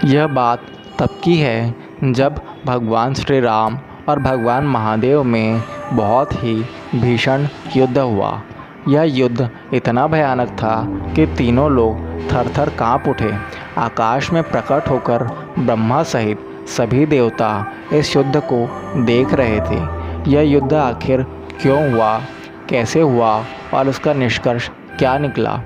यह बात तब की है जब भगवान श्री राम और भगवान महादेव में बहुत ही भीषण युद्ध हुआ। यह युद्ध इतना भयानक था कि तीनों लोग थर-थर काँप उठे। आकाश में प्रकट होकर ब्रह्मा सहित सभी देवता इस युद्ध को देख रहे थे। यह युद्ध आखिर क्यों हुआ, कैसे हुआ और उसका निष्कर्ष क्या निकला?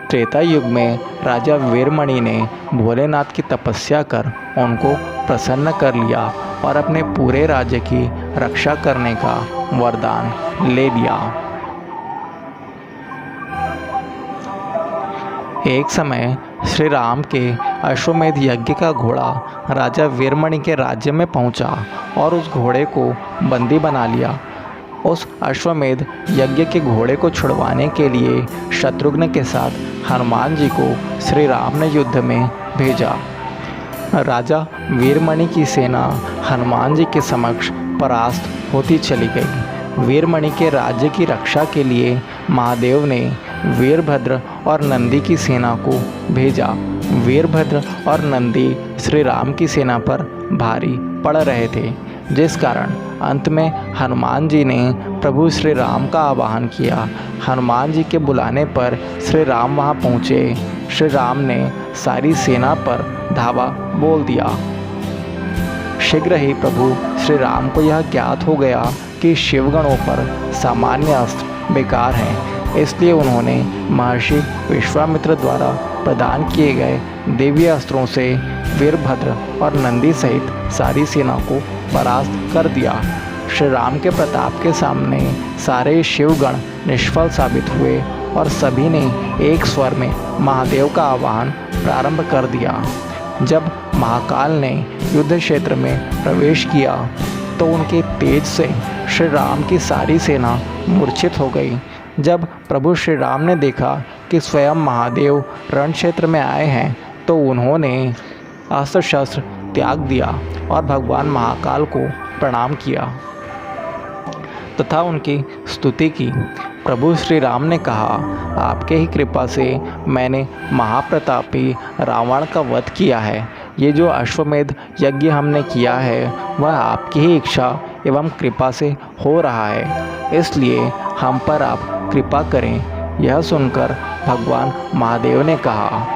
त्रेता युग में राजा वीरमणि ने भोलेनाथ की तपस्या कर उनको प्रसन्न कर लिया और अपने पूरे राज्य की रक्षा करने का वरदान ले लिया। एक समय श्री राम के अश्वमेध यज्ञ का घोड़ा राजा वीरमणि के राज्य में पहुंचा और उस घोड़े को बंदी बना लिया। उस अश्वमेध यज्ञ के घोड़े को छुड़वाने के लिए शत्रुघ्न के साथ हनुमान जी को श्री राम ने युद्ध में भेजा। राजा वीरमणि की सेना हनुमान जी के समक्ष परास्त होती चली गई। वीरमणि के राज्य की रक्षा के लिए महादेव ने वीरभद्र और नंदी की सेना को भेजा। वीरभद्र और नंदी श्री राम की सेना पर भारी पड़ रहे थे, जिस कारण अंत में हनुमान जी ने प्रभु श्री राम का आवाहन किया। हनुमान जी के बुलाने पर श्री राम वहां पहुँचे। श्री राम ने सारी सेना पर धावा बोल दिया। शीघ्र ही प्रभु श्री राम को यह ज्ञात हो गया कि शिवगणों पर सामान्य अस्त्र बेकार हैं, इसलिए उन्होंने महर्षि विश्वामित्र द्वारा प्रदान किए गए देवी अस्त्रों से वीरभद्र और नंदी सहित सारी सेना को परास्त कर दिया। श्री राम के प्रताप के सामने सारे शिवगण निष्फल साबित हुए और सभी ने एक स्वर में महादेव का आवाहन प्रारंभ कर दिया। जब महाकाल ने युद्ध क्षेत्र में प्रवेश किया तो उनके तेज से श्री राम की सारी सेना मूर्छित हो गई। जब प्रभु श्री राम ने देखा कि स्वयं महादेव रण क्षेत्र में आए हैं तो उन्होंने अस्त्र शस्त्र त्याग दिया और भगवान महाकाल को प्रणाम किया तथा उनकी स्तुति की। प्रभु श्री राम ने कहा, आपके ही कृपा से मैंने महाप्रतापी रावण का वध किया है। ये जो अश्वमेध यज्ञ हमने किया है वह आपकी ही इच्छा एवं कृपा से हो रहा है, इसलिए हम पर आप कृपा करें। यह सुनकर भगवान महादेव ने कहा,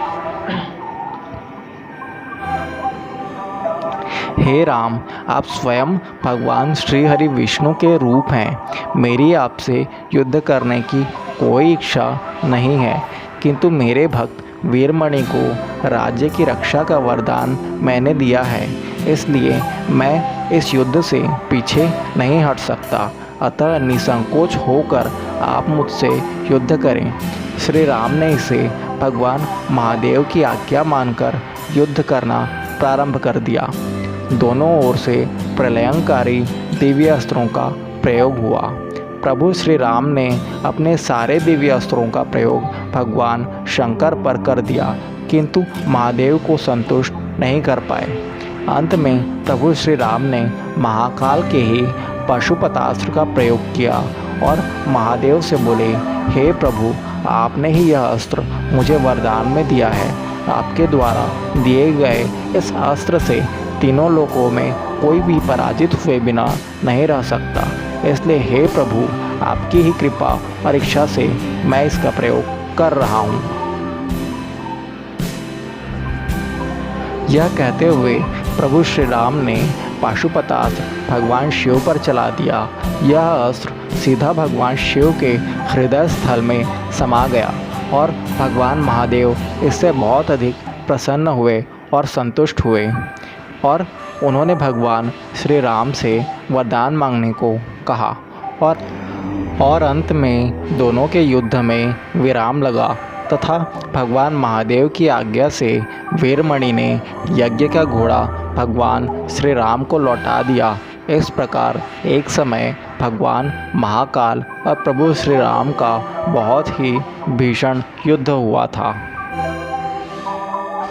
हे राम, आप स्वयं भगवान श्री हरि विष्णु के रूप हैं। मेरी आपसे युद्ध करने की कोई इच्छा नहीं है, किंतु मेरे भक्त वीरमणि को राज्य की रक्षा का वरदान मैंने दिया है, इसलिए मैं इस युद्ध से पीछे नहीं हट सकता। अतः निसंकोच होकर आप मुझसे युद्ध करें। श्री राम ने इसे भगवान महादेव की आज्ञा मानकर युद्ध करना प्रारंभ कर दिया। दोनों ओर से प्रलयंकारी दिव्य अस्त्रों का प्रयोग हुआ। प्रभु श्री राम ने अपने सारे दिव्य अस्त्रों का प्रयोग भगवान शंकर पर कर दिया, किंतु महादेव को संतुष्ट नहीं कर पाए। अंत में प्रभु श्री राम ने महाकाल के ही पशुपतास्त्र का प्रयोग किया और महादेव से बोले, हे प्रभु, आपने ही यह अस्त्र मुझे वरदान में दिया है। आपके द्वारा दिए गए इस अस्त्र से तीनों लोकों में कोई भी पराजित हुए बिना नहीं रह सकता, इसलिए हे प्रभु, आपकी ही कृपा और इच्छा से मैं इसका प्रयोग कर रहा हूँ। यह कहते हुए प्रभु श्री राम ने पाशुपतास्त्र भगवान शिव पर चला दिया। यह अस्त्र सीधा भगवान शिव के हृदय स्थल में समा गया और भगवान महादेव इससे बहुत अधिक प्रसन्न हुए और संतुष्ट हुए और उन्होंने भगवान श्री राम से वरदान मांगने को कहा और अंत में दोनों के युद्ध में विराम लगा तथा भगवान महादेव की आज्ञा से वीरमणि ने यज्ञ का घोड़ा भगवान श्री राम को लौटा दिया। इस प्रकार एक समय भगवान महाकाल और प्रभु श्री राम का बहुत ही भीषण युद्ध हुआ था।